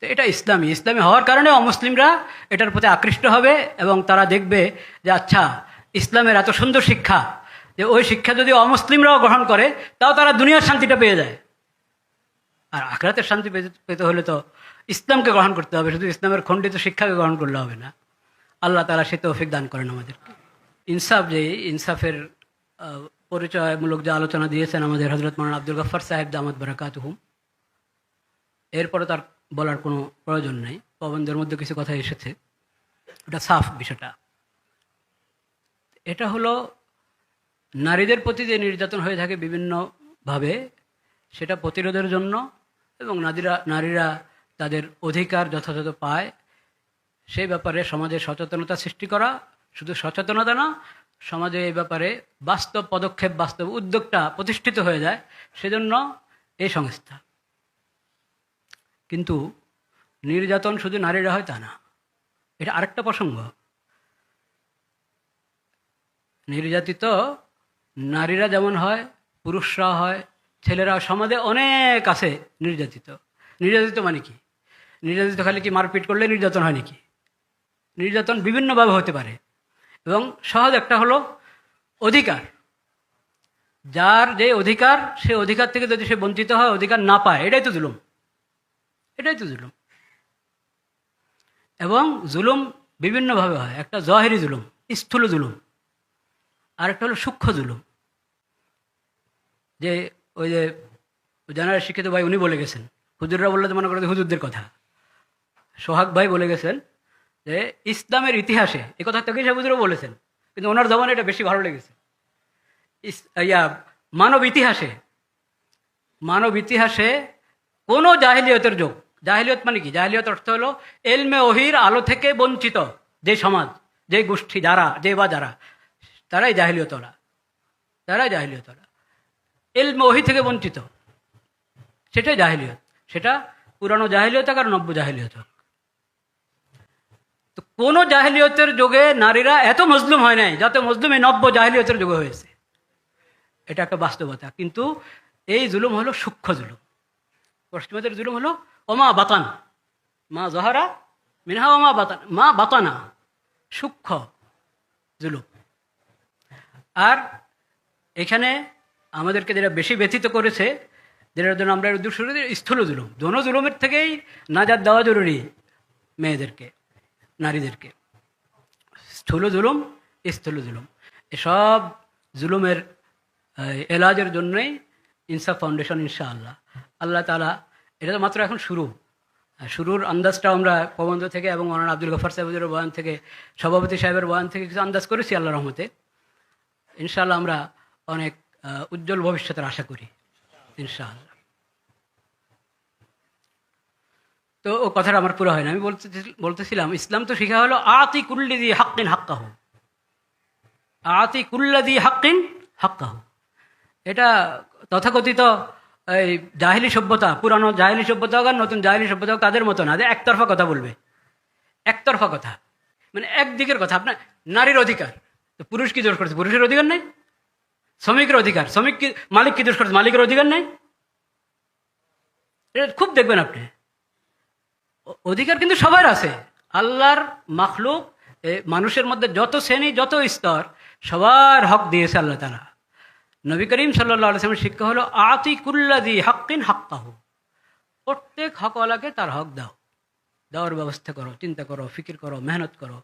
তো এটা ইসলামী হওয়ার কারণে অমুসলিমরা এটার প্রতি আকৃষ্ট হবে এবং তারা দেখবে যে আচ্ছা ইসলামের এত সুন্দর শিক্ষা, যে ওই শিক্ষা যদি অমুসলিমরাও গ্রহণ করে তাও তারা দুনিয়ার শান্তিটা পেয়ে যায়। আর আখিরাতের শান্তি পেতে হলে তো ইসলামকে গ্রহণ করতে হবে, শুধু ইসলামের খণ্ডিত শিক্ষাকে গ্রহণ করলে হবে না। আল্লাহ তাআলা সে তৌফিক দান করেন আমাদেরকে। ইনসাফের পরিচয়মূলক যে আলোচনা দিয়েছেন আমাদের হযরত মাওলানা আব্দুল গফফার সাহেব দামাত বারাকাতুহুম, এরপরে তার বলার কোনো প্রয়োজন নেই। প্রবন্ধের মধ্যে কিছু কথা এসেছে, ওটা সাফ বিষয়টা। এটা হলো নারীদের প্রতি যে নির্যাতন হয়ে থাকে বিভিন্নভাবে, সেটা প্রতিরোধের জন্য এবং নারীরা তাদের অধিকার যথাযথ পায় সেই ব্যাপারে সমাজে সচেতনতা সৃষ্টি করা, শুধু সচেতনতা না, সমাজে এই ব্যাপারে বাস্তব পদক্ষেপ, বাস্তব উদ্যোগটা প্রতিষ্ঠিত হয়ে যায়, সেজন্য এই সংস্থা। কিন্তু নির্যাতন শুধু নারীরা হয় তা না, এটা আরেকটা প্রসঙ্গ। নির্যাতিত নারীরা যেমন হয়, পুরুষরা হয়, ছেলেরা, সমাজে অনেক আছে নির্যাতিত। নির্যাতিত মানে কি? নির্যাতিত খালি কি মারপিট করলে নির্যাতন হয় নাকি? নির্যাতন বিভিন্নভাবে হতে পারে এবং সহজ একটা হলো অধিকার। যার যে অধিকার, সে অধিকার থেকে যদি সে বঞ্চিত হয়, অধিকার না পায়, এটাই তো জুলুম। এবং জুলুম বিভিন্নভাবে হয়। একটা জহেরি জুলুম, স্থূল জুলুম, আর একটা হলো সূক্ষ্ম জুলুম। যে ওই যে জেনারেল শিক্ষিত ভাই উনি বলে গেছেন, হুজুররা বললে তো মনে করে হুজুরদের কথা। সোহাগ ভাই বলে গেছেন যে ইসলামের ইতিহাসে, এ কথা তো সে হুজুরও বলেছেন, কিন্তু ওনার জবানে এটা বেশি ভালো লেগেছে। মানব ইতিহাসে কোনো জাহিলিয়তের যুগ, জাহিলিয়ত মানে কি? জাহিলিয়ত অর্থ হলো এলমে ওহির আলো থেকে বঞ্চিত যে সমাজ, যে গোষ্ঠী, যারা তারাই জাহিলিয়তরা। এলমে ওহি থেকে বঞ্চিত, সেটাই জাহিলিয়ত। সেটা পুরানো জাহিলিয়ত হোক আর নব্য জাহিলিয়ত হোক। তো কোনো জাহিলিয়তের যুগে নারীরা এত মজলুম হয় নাই যত মজলুম এই নব্য জাহিলিয়তের যুগে হয়েছে। এটা একটা বাস্তবতা। কিন্তু এই জুলুম হলো সূক্ষ্ম জুলুম। পশ্চিমাদের জুলুম হলো ওমা বাতান, মা জহারা মিনহা ওমা বাতান, মা বাতানা, সূক্ষ্ম জুলুম। আর এখানে আমাদেরকে যেটা বেশি ব্যথিত করেছে, যেটার জন্য আমরা শুরু স্থূল জুলুম। দোনো জুলুমের থেকেই নাজাত দেওয়া জরুরি মেয়েদেরকে, নারীদেরকে। স্থূল জুলুম, স্থূল জুলুম, এসব জুলুমের এলাজের জন্যই ইনসাফ ফাউন্ডেশন, ইনশাআল্লাহ। আল্লাহ তাআলা, এটা তো মাত্র এখন শুরুর আন্দাজটাও আমরা প্রবন্ধ থেকে এবং মাওলানা আব্দুল গফফার সাহেবের বয়ান থেকে, সভাপতি সাহেবের বয়ান থেকে কিছু আন্দাজ করেছি। আল্লাহর রহমতে ইনশাআল্লাহ আমরা অনেক উজ্জ্বল ভবিষ্যতের আশা করি, ইনশাআল্লাহ। তো ও কথাটা আমার পুরো হয় না। আমি বলতেছিলাম ইসলাম তো শিখা হলো আতি কুল্লিযি হাক্কিন হাক্কাহু, আতি কুল্লিযি হাক্কিন হাক্কাহু। এটা তথাকথিত এই জাহিলি সভ্যতা, পুরানো জাহিলি সভ্যতা হোক আর নতুন জাহিলি সভ্যতা হোক, তাদের মতো না যে একতরফা কথা বলবে। একতরফা কথা মানে একদিকের কথা। আপনার নারীর অধিকার, তো পুরুষ কি দোষ করছে? পুরুষের অধিকার নেই। শ্রমিকের অধিকার, মালিক কি দোষ করছে? মালিকের অধিকার নেই। এটা খুব দেখবেন আপনি, অধিকার কিন্তু সবার আছে। আল্লাহর মাখলুক, মানুষের মধ্যে যত শ্রেণী, যত স্তর, সবার হক দিয়েছে আল্লাহ তাআলা। নবী করিম সাল্লাল্লাহু আলাইহি ওয়াসাল্লামের শিক্ষা হলো আতি কুল্লাযি হাক্কিন হাক্কাহু, প্রত্যেক হকওয়ালাকে তার হক দাও, দেওয়ার ব্যবস্থা করো, চিন্তা করো, ফিকির করো, মেহনত করো।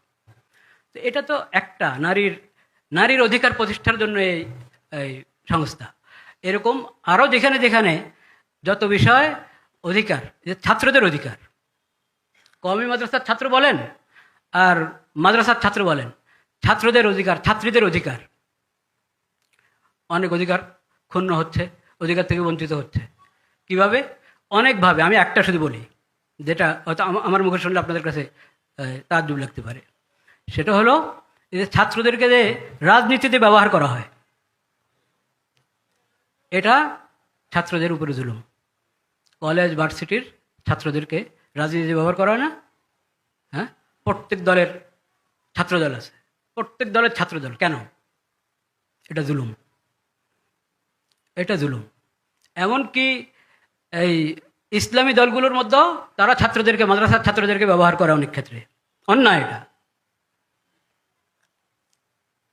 তো এটা তো একটা নারীর অধিকার প্রতিষ্ঠার জন্য এই সংস্থা। এরকম আরও যেখানে যেখানে যত বিষয় অধিকার, ছাত্রদের অধিকার, কওমি মাদ্রাসার ছাত্র বলেন আর মাদ্রাসার ছাত্র বলেন, ছাত্রদের অধিকার, ছাত্রীদের অধিকার, অনেক অধিকার ক্ষুণ্ণ হচ্ছে, অধিকার থেকে বঞ্চিত হচ্ছে। কিভাবে? অনেকভাবে। আমি একটা শুধু বলি, যেটা হয়তো আমার মুখে শুনলে আপনাদের কাছে তাজ্জুব লাগতে পারে। সেটা হলো যে ছাত্রদেরকে যে রাজনীতিতে ব্যবহার করা হয়, এটা ছাত্রদের উপরে জুলুম। কলেজ ভার্সিটির ছাত্রদেরকে রাজনীতিতে ব্যবহার করা হয় না? হ্যাঁ, প্রত্যেক দলের ছাত্রদল আছে, প্রত্যেক দলের ছাত্রদল। কেন? এটা জুলুম, এটা জুলুম। এমনকি এই ইসলামী দলগুলোর মধ্যেও তারা ছাত্রদেরকে, মাদ্রাসার ছাত্রদেরকে ব্যবহার করে অনেক ক্ষেত্রে। অন্যায় এটা।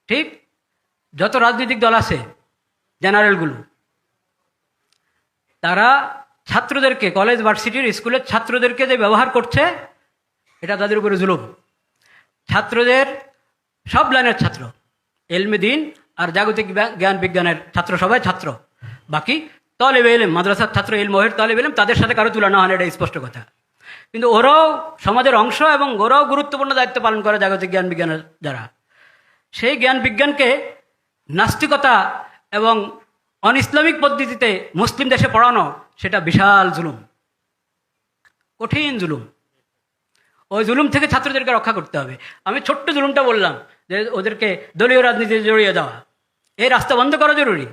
ঠিক যত রাজনৈতিক দল আছে জেনারেলগুলো, তারা ছাত্রদেরকে, কলেজ ভার্সিটির স্কুলের ছাত্রদেরকে যে ব্যবহার করছে, এটা তাদের উপরে জুলুম। ছাত্রদের, সব লাইনের ছাত্র, এলমে দিন আর জাগতিক জ্ঞান বিজ্ঞানের ছাত্র, সবাই ছাত্র। বাকি তলেবে এলেম, মাদ্রাসার ছাত্র, ইলমহের তলেবে এলেম, তাদের সাথে কারো তুলনা হয় না, এটা স্পষ্ট কথা। কিন্তু ওরাও সমাজের অংশ এবং ওরাও গুরুত্বপূর্ণ দায়িত্ব পালন করে জাগতিক জ্ঞান বিজ্ঞানের যারা। সেই জ্ঞান বিজ্ঞানকে নাস্তিকতা এবং অন ইসলামিক পদ্ধতিতে মুসলিম দেশে পড়ানো, সেটা বিশাল জুলুম, কঠিন জুলুম। ওই জুলুম থেকে ছাত্রদেরকে রক্ষা করতে হবে। আমি ছোট্ট জুলুমটা বললাম যে ওদেরকে দলীয় রাজনীতিতে জড়িয়ে দেওয়া, এই রাস্তা বন্ধ করা জরুরি।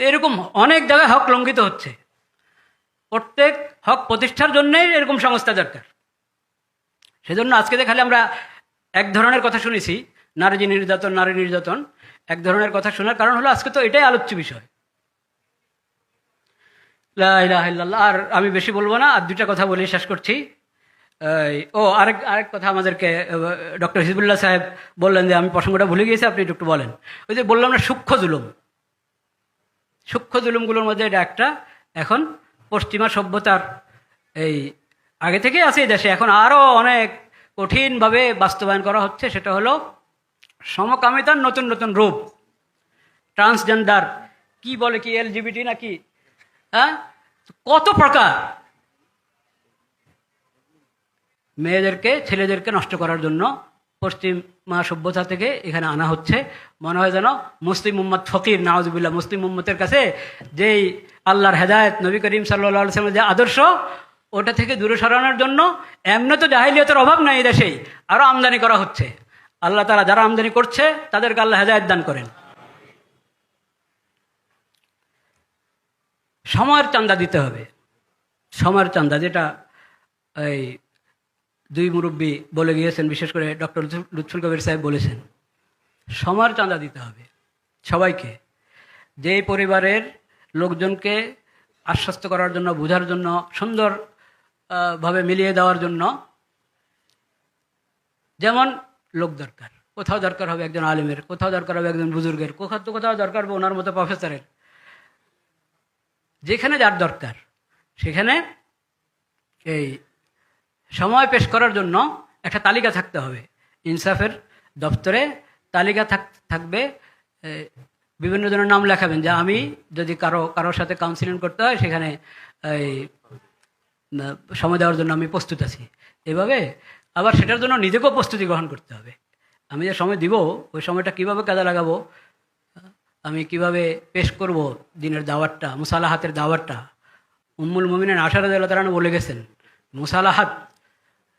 এরকম অনেক জায়গায় হক লঙ্ঘিত হচ্ছে। প্রত্যেক হক প্রতিষ্ঠার জন্যই এরকম সংস্থা দরকার। সেজন্য আজকে খালি আমরা এক ধরনের কথা শুনেছি, নারী নির্যাতন, নারী নির্যাতন, এক ধরনের কথা শোনার কারণ হলো আজকে তো এটাই আলোচ্য বিষয়। লা ইলাহা ইল্লাল্লাহ। আর আমি বেশি বলবো না, আর দুটা কথা বলে শেষ করছি। আরেক কথা আমাদেরকে ডক্টর হিজবুল্লাহ সাহেব বললেন, যে আমি প্রসঙ্গটা ভুলে গিয়েছি, আপনি একটু বলেন। ওই যে বললাম না সূক্ষ্ম জুলুম, সূক্ষ্ম জুলুমগুলোর মধ্যে এটা একটা। এখন পশ্চিমা সভ্যতার এই আগে থেকেই আছে এই দেশে, এখন আরও অনেক কঠিনভাবে বাস্তবায়ন করা হচ্ছে। সেটা হলো সমকামিতার নতুন নতুন রূপ, ট্রান্সজেন্ডার, কি বলে কি এলজিবিটি নাকি, হ্যাঁ, কত প্রকার। মেয়েদেরকে, ছেলেদেরকে নষ্ট করার জন্য পশ্চিমা সভ্যতা থেকে এখানে আনা হচ্ছে। মনে হয় যেন মুসলিম উম্মত ফকির, নাউজুবিল্লাহ। মুসলিম উম্মতের কাছে যেই আল্লাহর হেদায়েত, নবী করিম সাল্লাল্লাহু আলাইহি ওয়াসাল্লামের যে আদর্শ, ওটা থেকে দূরে সরানোর জন্য এমনি তো জাহিলিয়তের অভাব নাই এই দেশেই, আরও আমদানি করা হচ্ছে। আল্লাহ তাআলা যারা আমদানি করছে তাদেরকে আল্লাহ হেদায়েত দান করেন। সময়ের চান্দা দিতে হবে, সময়ের চান্দা, যেটা এই দুই মুরব্বী বলে গিয়েছেন, বিশেষ করে ডক্টর লুৎফুল কবির সাহেব বলেছেন, সময়ের চাঁদা দিতে হবে সবাইকে। যে পরিবারের লোকজনকে আশ্বস্ত করার জন্য, বোঝার জন্য, সুন্দর ভাবে মিলিয়ে দেওয়ার জন্য যেমন লোক দরকার, কোথাও দরকার হবে একজন আলেমের, কোথাও দরকার হবে একজন বুজুর্গের, কোথাও দরকার হবে ওনার মতো প্রফেসরের। যেখানে যার দরকার সেখানে এই সময় পেশ করার জন্য একটা তালিকা থাকতে হবে। ইনসাফের দপ্তরে তালিকা থাকবে, বিভিন্ন জনের নাম লেখাবেন, যে আমি যদি কারোর সাথে কাউন্সিলিং করতে হয় সেখানে এই সময় দেওয়ার জন্য আমি প্রস্তুত আছি। এভাবে আবার সেটার জন্য নিজেকেও প্রস্তুতি গ্রহণ করতে হবে। আমি যে সময় দিব, ওই সময়টা কিভাবে কাজে লাগাবো, আমি কিভাবে পেশ করব দিনের দাওয়াতটা, মুসালাহাতের দাওয়াতটা। উম্মুল মুমিনিন আয়েশা রাদিয়াল্লাহু তাআলা বলে গেছেন, মুসালাহাত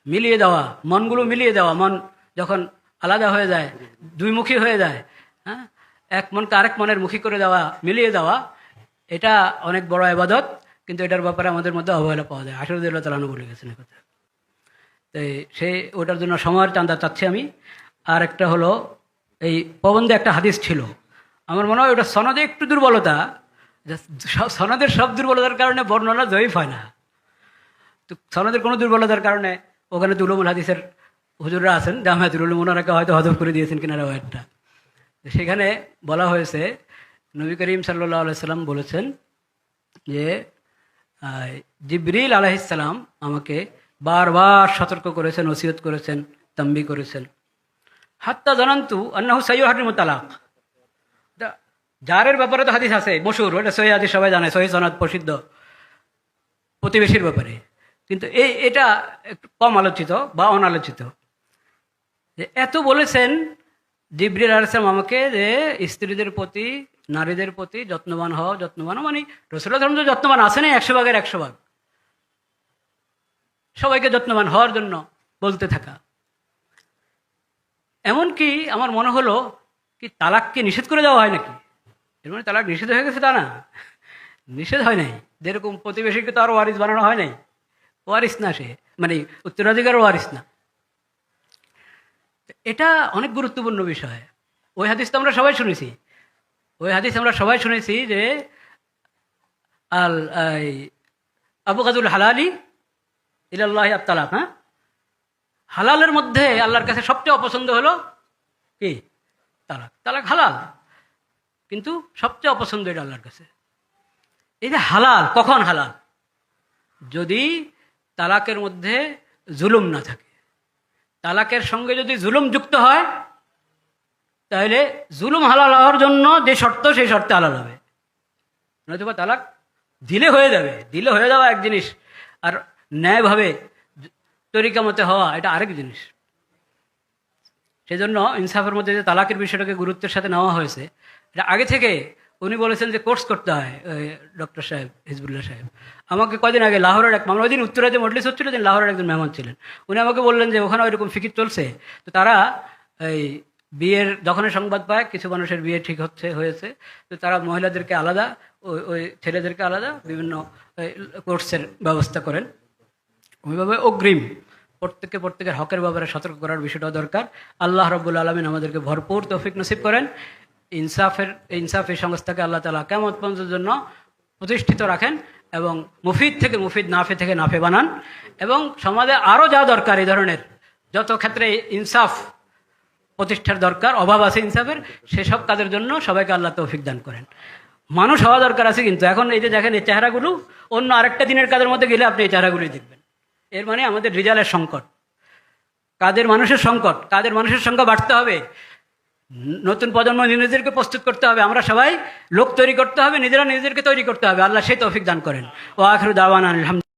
মিলিয়ে দেওয়া, মনগুলো মিলিয়ে দেওয়া। মন যখন আলাদা হয়ে যায়, দুইমুখী হয়ে যায়, হ্যাঁ, এক মনকে আরেক মনের মুখী করে দেওয়া, মিলিয়ে দেওয়া, এটা অনেক বড় ইবাদত। কিন্তু এটার ব্যাপারে আমাদের মধ্যে অবহেলা পাওয়া যায়। আয়েশা রাদিয়াল্লাহু তাআলা বলে গেছেন কথা। তো ওটার জন্য সময়ের চান্দা চাচ্ছি আমি। আর একটা হলো, এই প্রবন্ধে একটা হাদিস ছিল, আমার মনে হয় ওটা সনদে একটু দুর্বলতা, সনদের সব দুর্বলতার কারণে বর্ণনা জয়ীফ হয় না। তো সনদের কোনো দুর্বলতার কারণে ওখানে উলুমুল হাদিসের হুজুররা আছেন, জামিয়াতুল উলুম, ওনারাকে হয়তো হজম করে দিয়েছেন কিনারা ওয়ার্ডটা। সেখানে বলা হয়েছে, নবী করিম সাল্লাল্লাহু আলাইহি সাল্লাম বলেছেন যে জিবরিল আলাইহিস সালাম আমাকে বারবার সতর্ক করেছেন, ওসিয়ত করেছেন, তাম্বি করেছেন। হাত্তা জানান্তু আন্নাহু সাইয়্যুহারিমুত তালাক। জারের ব্যাপারে তো হাদিস আছে মশহুর, ওটা সহিহ হাদিস, সবাই জানে, সহিহ সনদ প্রসিদ্ধ, প্রতিবেশীর ব্যাপারে। কিন্তু এটা একটু কম আলোচিত বা অনালোচিত। যে এত বলেছেন জিবরিল আলাইহিস সালাম আমাকে, যে স্ত্রীদের প্রতি, নারীদের প্রতি যত্নবান হও, যত্নবান হও, মানে রাসূলুল্লাহ সাল্লাল্লাহু আলাইহি ওয়াসাল্লাম যত্নবান আছেন 100 ভাগের 100 ভাগ, সবাইকে যত্নবান হওয়ার জন্য বলতে থাকা। এমনকি আমার মনে হলো কি, তালাককে নিষেধ করে দেওয়া হয় নাকি? এর মানে তালাক নিষেধ হয়ে গেছে তা না, নিষেধ হয় নাই। যেরকম প্রতিবেশীকে তো আরও ওয়ারিস বানানো হয় নাই, ওয়ারিস না সে, মানে উত্তরাধিকার ওয়ারিস না। এটা অনেক গুরুত্বপূর্ণ বিষয়। ওই হাদিস তো আমরা সবাই শুনেছি, যে আবগাদুল হালালি ইলাল্লাহি আত-তালাক। হ্যাঁ, হালালের মধ্যে আল্লাহর কাছে সবচেয়ে অপছন্দ হলো কি? তালাক। তালাক হালাল, কিন্তু সবচেয়ে অপছন্দ এটা আল্লাহর কাছে। এই যে হালাল, কখন হালাল? যদি তালাকের মধ্যে জুলুম না থাকে। তালাকের সঙ্গে যদি জুলুম যুক্ত হয়, তাহলে জুলুম হালাল হওয়ার জন্য যে শর্ত, সেই শর্তে হালাল হবে। নয়তোবা তালাক দিলে হয়ে যাবে, দিলে হয়ে যাওয়া এক জিনিস, আর ন্যায়ভাবে তরিকা মতে হওয়া এটা আরেক জিনিস। সেজন্য ইনসাফের মধ্যে যে তালাকের বিষয়টাকে গুরুত্বের সাথে নেওয়া হয়েছে, এটা আগে থেকে উনি বলেছেন যে কোর্স করতে হয়। ডক্টর সাহেব, হিজবুল্লাহ সাহেব আমাকে কদিন আগে লাহোরের এক মামলা, ওই দিন উত্তরা যে মজলিস হচ্ছিল, দিন লাহোরের একজন মেহমান ছিলেন, উনি আমাকে বললেন যে ওখানে ওইরকম ফিকির চলছে। তো তারা এই বিয়ের যখনই সংবাদ পায় কিছু মানুষের বিয়ে ঠিক হয়েছে, তো তারা মহিলাদেরকে আলাদা, ওই ছেলেদেরকে আলাদা বিভিন্ন কোর্সের ব্যবস্থা করেন। ওইভাবে অগ্রিম প্রত্যেকের হকের ব্যাপারে সতর্ক করার বিষয়টা দরকার। আল্লাহ রাব্বুল আলামিন আমাদেরকে ভরপুর তৌফিক নসিব করেন। ইনসাফ এই সংস্থাকে আল্লাহ তাআলা কিয়ামত পর্যন্তের জন্য প্রতিষ্ঠিত রাখেন, এবং মুফিদ থেকে মুফিদ, নাফে থেকে নাফে বানান, এবং সমাজে আরও যা দরকার এই ধরনের যত ক্ষেত্রে ইনসাফ প্রতিষ্ঠার দরকার, অভাব আছে ইনসাফের, সেসব কাজের জন্য সবাইকে আল্লাহ তৌফিক দান করেন। মানুষ হওয়া দরকার আছে, কিন্তু এখন এই যে দেখেন এই চেহারাগুলো, অন্য আরেকটা দিনের কাজের মধ্যে গেলে আপনি এই চেহারাগুলোই দেখবেন। এর মানে আমাদের রিজালের সংকট, কাদের মানুষের সংকট, কাদের মানুষের সংখ্যা বাড়তে হবে, নতুন প্রজন্ম নিজেদেরকে প্রস্তুত করতে হবে, আমরা সবাই লোক তৈরি করতে হবে, নিজেরা নিজেদেরকে তৈরি করতে হবে। আল্লাহ সেই তৌফিক দান করেন। ওয়া আখিরু দাওয়ানা আলহামদুলিল্লাহ।